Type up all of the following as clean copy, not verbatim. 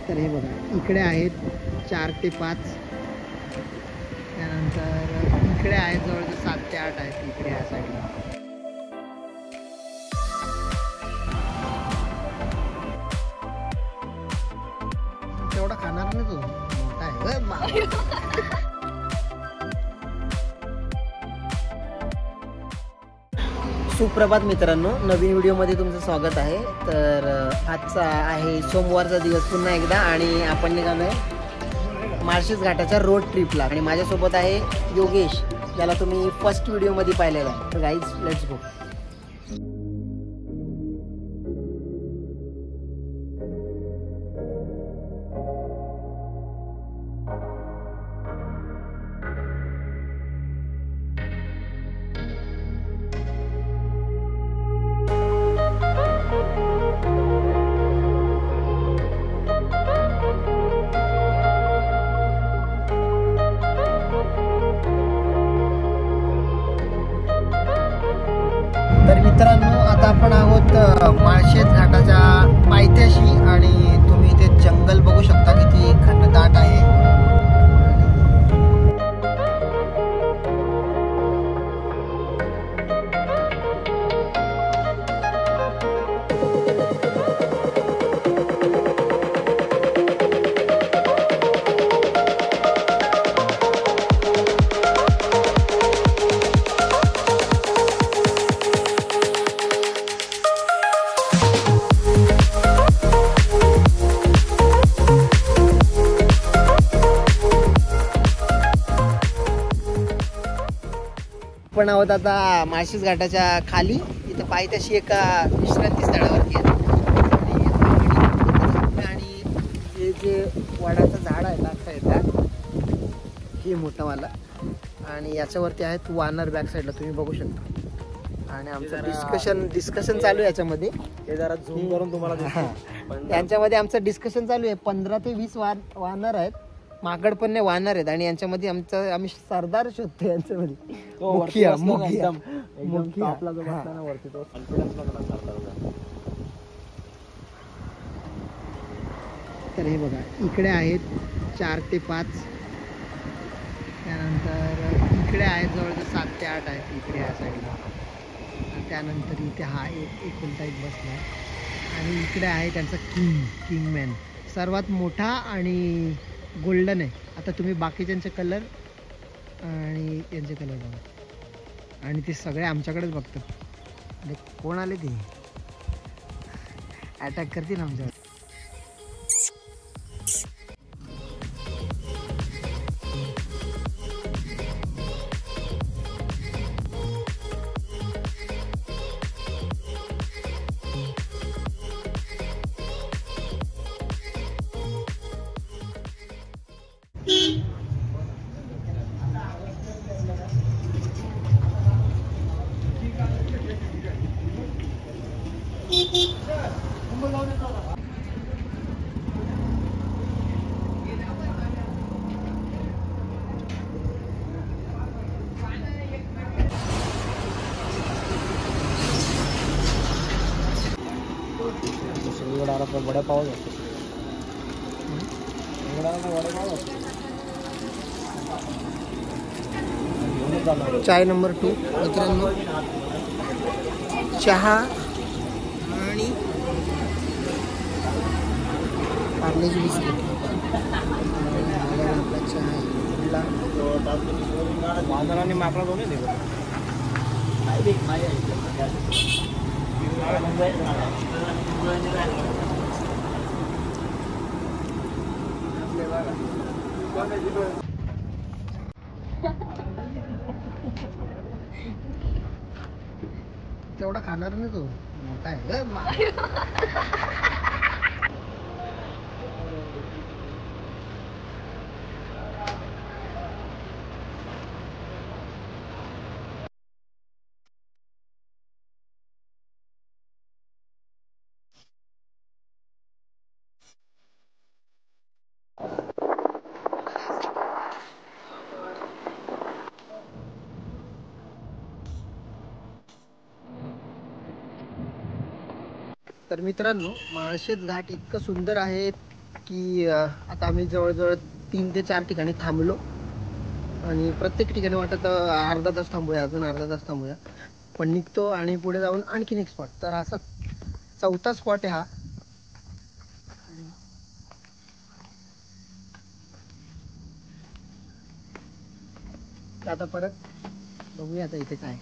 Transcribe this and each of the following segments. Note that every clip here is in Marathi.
तर हे बघा इकडे आहेत 4 ते 5, त्यानंतर इकडे आहेत जवळजवळ 7 ते 8 आहेत इकडे या साईडला. तेवढा खाणार नाही तो, मोठा आहे. सुप्रभात मित्रांनो, नवीन व्हिडिओमध्ये तुमचं स्वागत आहे. तर आजचा आहे सोमवारचा दिवस पुन्हा एकदा, आणि आपण निघालोय माळशेज घाटाच्या रोड ट्रिपला. आणि माझ्यासोबत आहे योगेश, ज्याला तुम्ही फर्स्ट व्हिडिओमध्ये पाहिलेला आहे. तर गाईज, लेट्स गो. तर मित्रांनो, आता आपण आहोत माळशेज घाटाच्या पायथ्याशी, आणि तुम्ही इथे जंगल बघू शकता किती घनदाट आहे. आपण आहोत आता माळशेज घाटाच्या खाली, इथं पायथ्याशी एका विश्रांती स्थळावरती आहे. आणि हे जे वडाचं झाड आहे बॅक साईडला, हे मोठंवाला, आणि याच्यावरती आहेत वानर बॅक साईडला, तुम्ही बघू शकता. आणि आमचं डिस्कशन चालू आहे याच्यामध्ये. हे जरा झूम करून तुम्हाला यांच्यामध्ये आमचं डिस्कशन चालू आहे. 15 ते 20 वानर आहेत, माकड पण नाही, वानर आहेत. आणि यांच्यामध्ये आम्ही सरदार शोधतो यांच्यामध्ये. आपला जो बसताना वरती तो कॉन्फिडन्स बघा सरदार. तर हे बघा इकडे आहेत 4 ते 5, त्यानंतर इकडे आहेत जवळजवळ 7 ते 8 आहेत इकडे या साईडला. त्यानंतर इथे हा एकुलता एक बसला आहे. आणि इकडे आहे त्यांचा किंगमॅन, सर्वात मोठा आणि गोल्डन आहे. आता तुम्ही बाकीच्यांचे कलर आणि यांचे कलर बघा, आणि ते सगळे आमच्याकडेच बघतात. कोण आले ते अटॅक करतील आमच्यावर. वडापाव असतो, चाय नंबर 2 मित्रांनो, चहा आणि पार्लेजी बिस्किट. आपला चहा वादळाने मापला दोन्ही तेवढा खाणार नाही तो, मोठा आहे. तर मित्रांनो, माळशेज घाट इतकं सुंदर आहे, की आता आम्ही जवळजवळ 3 ते 4 ठिकाणी थांबलो आणि प्रत्येक ठिकाणी वाटत अर्धा तास थांबूया, अजून अर्धा तास थांबूया, पण निघतो आणि पुढे जाऊन आणखीन एक स्पॉट. तर असा 4था स्पॉट आहे हा. आता परत बघूया आता इथे काय.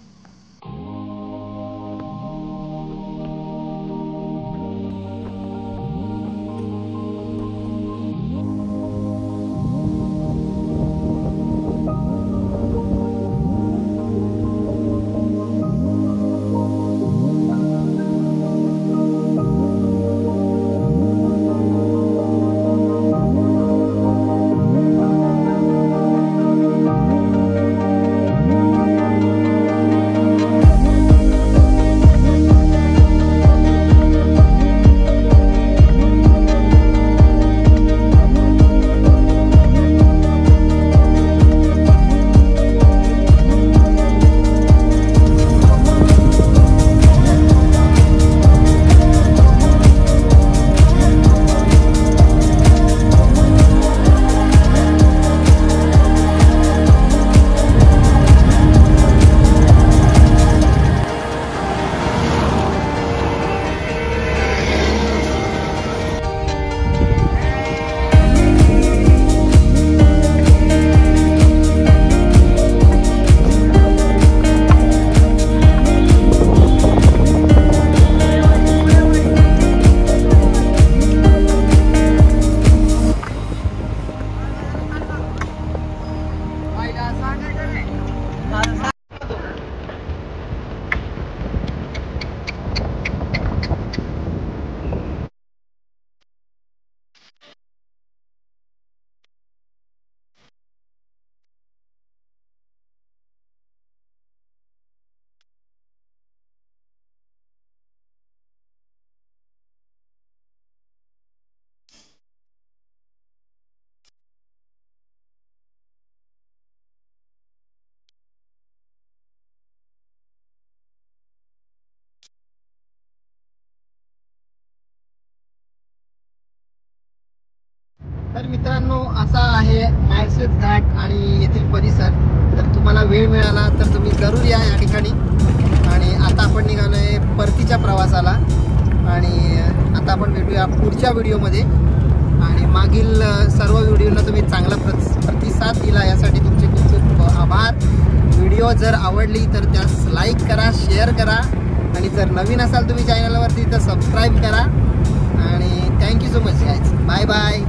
तर मित्रांनो, असा आहे माळशेज घाट आणि येथील परिसर. तर तुम्हाला वेळ मिळाला तर तुम्ही जरूर या ठिकाणी. आणि आता आपण निघालोय परतीच्या प्रवासाला आणि आता आपण भेटूया पुढच्या व्हिडिओमध्ये. आणि मागील सर्व व्हिडिओला तुम्ही चांगला प्रतिसाद दिला, यासाठी तुमचे खूप खूप आभार. व्हिडिओ जर आवडली तर त्यास लाईक करा, शेअर करा आणि जर नवीन असाल तुम्ही चॅनलवरती तर सबस्क्राईब करा. आणि thank you so much guys. Bye bye.